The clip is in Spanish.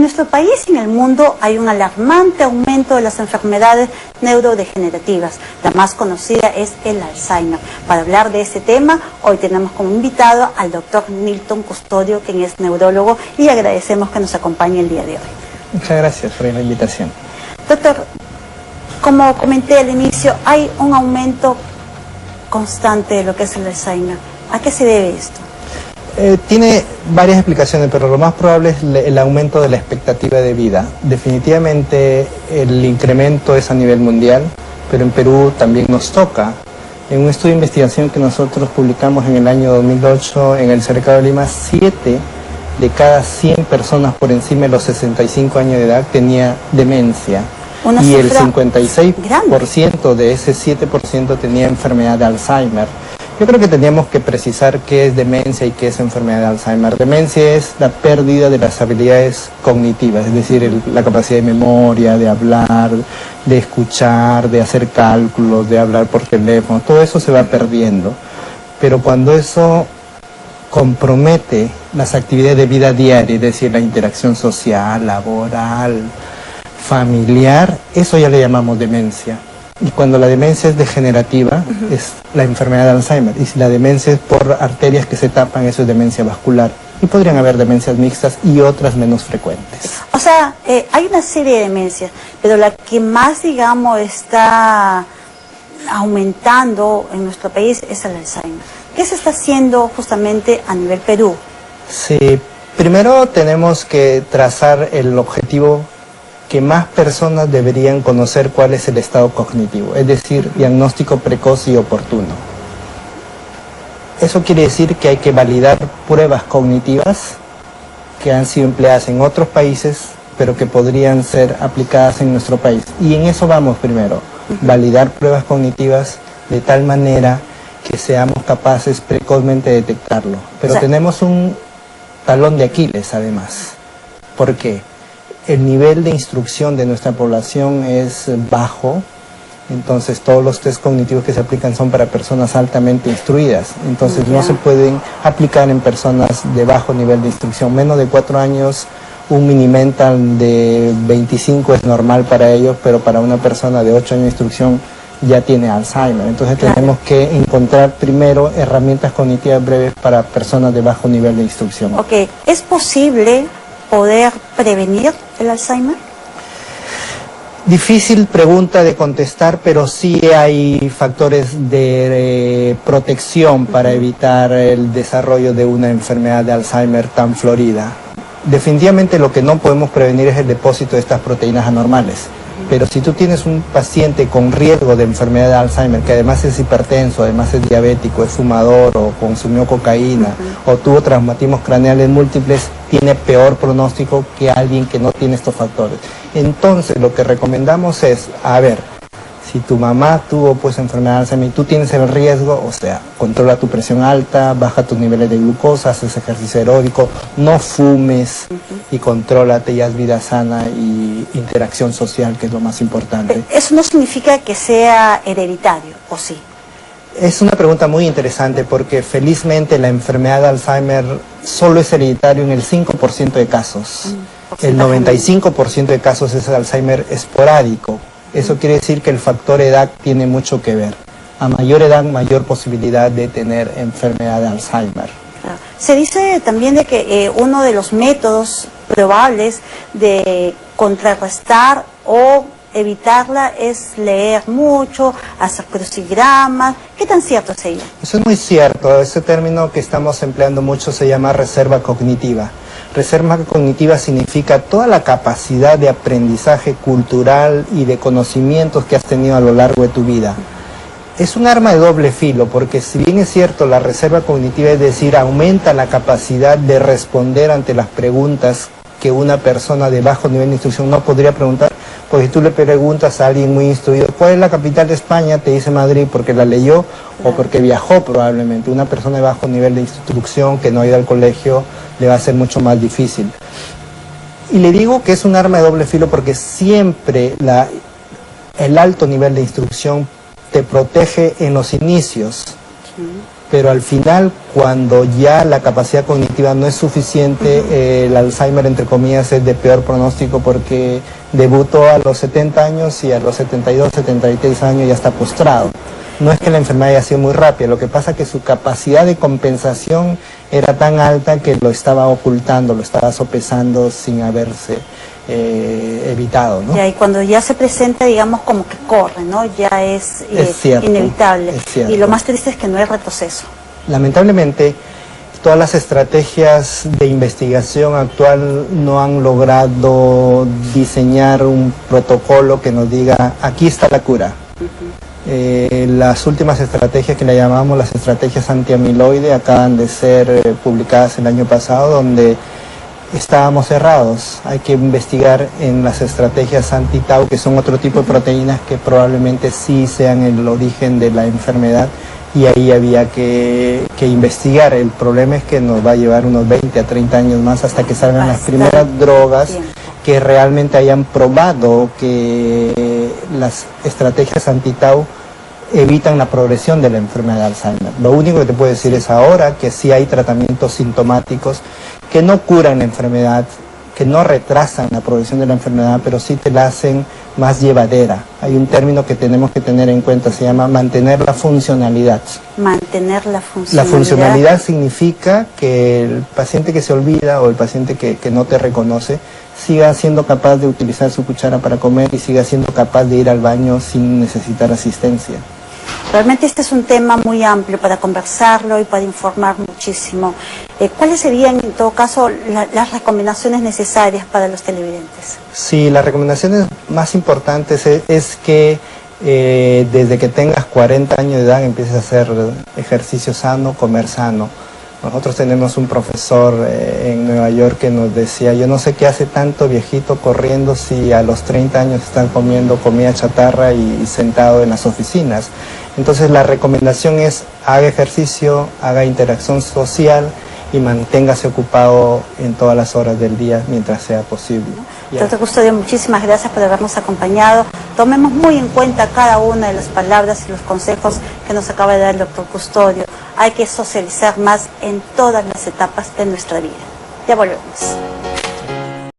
nuestro país y en el mundo hay un alarmante aumento de las enfermedades neurodegenerativas. La más conocida es el Alzheimer. Para hablar de este tema, hoy tenemos como invitado al doctor Milton Custodio, quien es neurólogo, y agradecemos que nos acompañe el día de hoy. Muchas gracias por la invitación. Doctor, como comenté al inicio, hay un aumento constante de lo que es el Alzheimer. ¿A qué se debe esto? Tiene varias explicaciones, pero lo más probable es el aumento de la expectativa de vida. Definitivamente el incremento es a nivel mundial, pero en Perú también nos toca. En un estudio de investigación que nosotros publicamos en el año 2008 en el Cercado de Lima, 7 de cada 100 personas por encima de los 65 años de edad tenía demencia. Y el 56% de ese 7% tenía enfermedad de Alzheimer. Yo creo que teníamos que precisar qué es demencia y qué es enfermedad de Alzheimer. Demencia es la pérdida de las habilidades cognitivas, es decir, la capacidad de memoria, de hablar, de escuchar, de hacer cálculos, de hablar por teléfono. Todo eso se va perdiendo. Pero cuando eso compromete las actividades de vida diaria, es decir, la interacción social, laboral, familiar, eso ya le llamamos demencia. Y cuando la demencia es degenerativa, es la enfermedad de Alzheimer. Y si la demencia es por arterias que se tapan, eso es demencia vascular. Y podrían haber demencias mixtas y otras menos frecuentes. O sea, hay una serie de demencias, pero la que más, digamos, está aumentando en nuestro país es el Alzheimer. ¿Qué se está haciendo justamente a nivel Perú? Sí, primero tenemos que trazar el objetivo que más personas deberían conocer cuál es el estado cognitivo, es decir, diagnóstico precoz y oportuno. Eso quiere decir que hay que validar pruebas cognitivas que han sido empleadas en otros países, pero que podrían ser aplicadas en nuestro país. Y en eso vamos primero, validar pruebas cognitivas de tal manera que seamos capaces precozmente de detectarlo. Pero tenemos un talón de Aquiles además. ¿Por qué? El nivel de instrucción de nuestra población es bajo, entonces todos los test cognitivos que se aplican son para personas altamente instruidas, entonces no se pueden aplicar en personas de bajo nivel de instrucción. Menos de 4 años, un mini mental de 25 es normal para ellos, pero para una persona de 8 años de instrucción ya tiene Alzheimer. Entonces tenemos que encontrar primero herramientas cognitivas breves para personas de bajo nivel de instrucción. Ok, ¿es posible poder prevenir el Alzheimer? Difícil pregunta de contestar, pero sí hay factores de protección para evitar el desarrollo de una enfermedad de Alzheimer tan florida. Definitivamente lo que no podemos prevenir es el depósito de estas proteínas anormales. Pero si tú tienes un paciente con riesgo de enfermedad de Alzheimer, que además es hipertenso, además es diabético, es fumador o consumió cocaína o tuvo traumatismos craneales múltiples, tiene peor pronóstico que alguien que no tiene estos factores. Entonces lo que recomendamos es, a ver, si tu mamá tuvo pues enfermedad de Alzheimer y tú tienes el riesgo, o sea, controla tu presión alta, baja tus niveles de glucosa, haces ejercicio aeróbico, no fumes y contrólate y haz vida sana y interacción social, que es lo más importante. Eso no significa que sea hereditario, ¿o sí? Es una pregunta muy interesante porque felizmente la enfermedad de Alzheimer solo es hereditario en el 5% de casos. El 95% de casos es Alzheimer esporádico. Eso quiere decir que el factor edad tiene mucho que ver. A mayor edad, mayor posibilidad de tener enfermedad de Alzheimer. Se dice también de que uno de los métodos probables de contrarrestar o evitarla es leer mucho, hacer crucigramas. ¿Qué tan cierto es ello? Eso es muy cierto. Ese término que estamos empleando mucho se llama reserva cognitiva. Reserva cognitiva significa toda la capacidad de aprendizaje cultural y de conocimientos que has tenido a lo largo de tu vida. Es un arma de doble filo, porque si bien es cierto la reserva cognitiva, es decir, aumenta la capacidad de responder ante las preguntas que una persona de bajo nivel de instrucción no podría preguntar, porque si tú le preguntas a alguien muy instruido, ¿cuál es la capital de España? Te dice Madrid porque la leyó o porque viajó probablemente. Una persona de bajo nivel de instrucción que no ha ido al colegio le va a ser mucho más difícil. Y le digo que es un arma de doble filo porque siempre el alto nivel de instrucción te protege en los inicios, pero al final, cuando ya la capacidad cognitiva no es suficiente, el Alzheimer, entre comillas, es de peor pronóstico porque debutó a los 70 años y a los 72, 73 años ya está postrado. No es que la enfermedad haya sido muy rápida, lo que pasa es que su capacidad de compensación era tan alta que lo estaba ocultando, lo estaba sopesando sin haberse evitado, ¿no? Y cuando ya se presenta, digamos, como que corre, ¿no? Ya es cierto, inevitable. es cierto. Y lo más triste es que no hay retroceso. Lamentablemente, todas las estrategias de investigación actual no han logrado diseñar un protocolo que nos diga, aquí está la cura. Las últimas estrategias que le llamamos las estrategias antiamiloide acaban de ser publicadas el año pasado, donde estábamos errados. Hay que investigar en las estrategias anti-tau, que son otro tipo de proteínas que probablemente sí sean el origen de la enfermedad, y ahí había que investigar. El problema es que nos va a llevar unos 20 a 30 años más hasta que salgan las primeras drogas que realmente hayan probado que las estrategias anti-tau evitan la progresión de la enfermedad de Alzheimer. Lo único que te puedo decir es ahora que sí hay tratamientos sintomáticos que no curan la enfermedad, que no retrasan la progresión de la enfermedad, pero sí te la hacen más llevadera. Hay un término que tenemos que tener en cuenta, se llama mantener la funcionalidad. Mantener la funcionalidad. La funcionalidad significa que el paciente que se olvida o el paciente que no te reconoce siga siendo capaz de utilizar su cuchara para comer y siga siendo capaz de ir al baño sin necesitar asistencia. Realmente este es un tema muy amplio para conversarlo y para informar muchísimo. ¿Cuáles serían, en todo caso, las recomendaciones necesarias para los televidentes? Sí, las recomendaciones más importantes es que desde que tengas 40 años de edad empieces a hacer ejercicio sano, comer sano. Nosotros tenemos un profesor en Nueva York que nos decía, yo no sé qué hace tanto viejito corriendo si a los 30 años están comiendo comida chatarra y sentado en las oficinas. Entonces la recomendación es haga ejercicio, haga interacción social y manténgase ocupado en todas las horas del día mientras sea posible. Doctor Custodio, muchísimas gracias por habernos acompañado. Tomemos muy en cuenta cada una de las palabras y los consejos que nos acaba de dar el doctor Custodio. Hay que socializar más en todas las etapas de nuestra vida. Ya volvemos.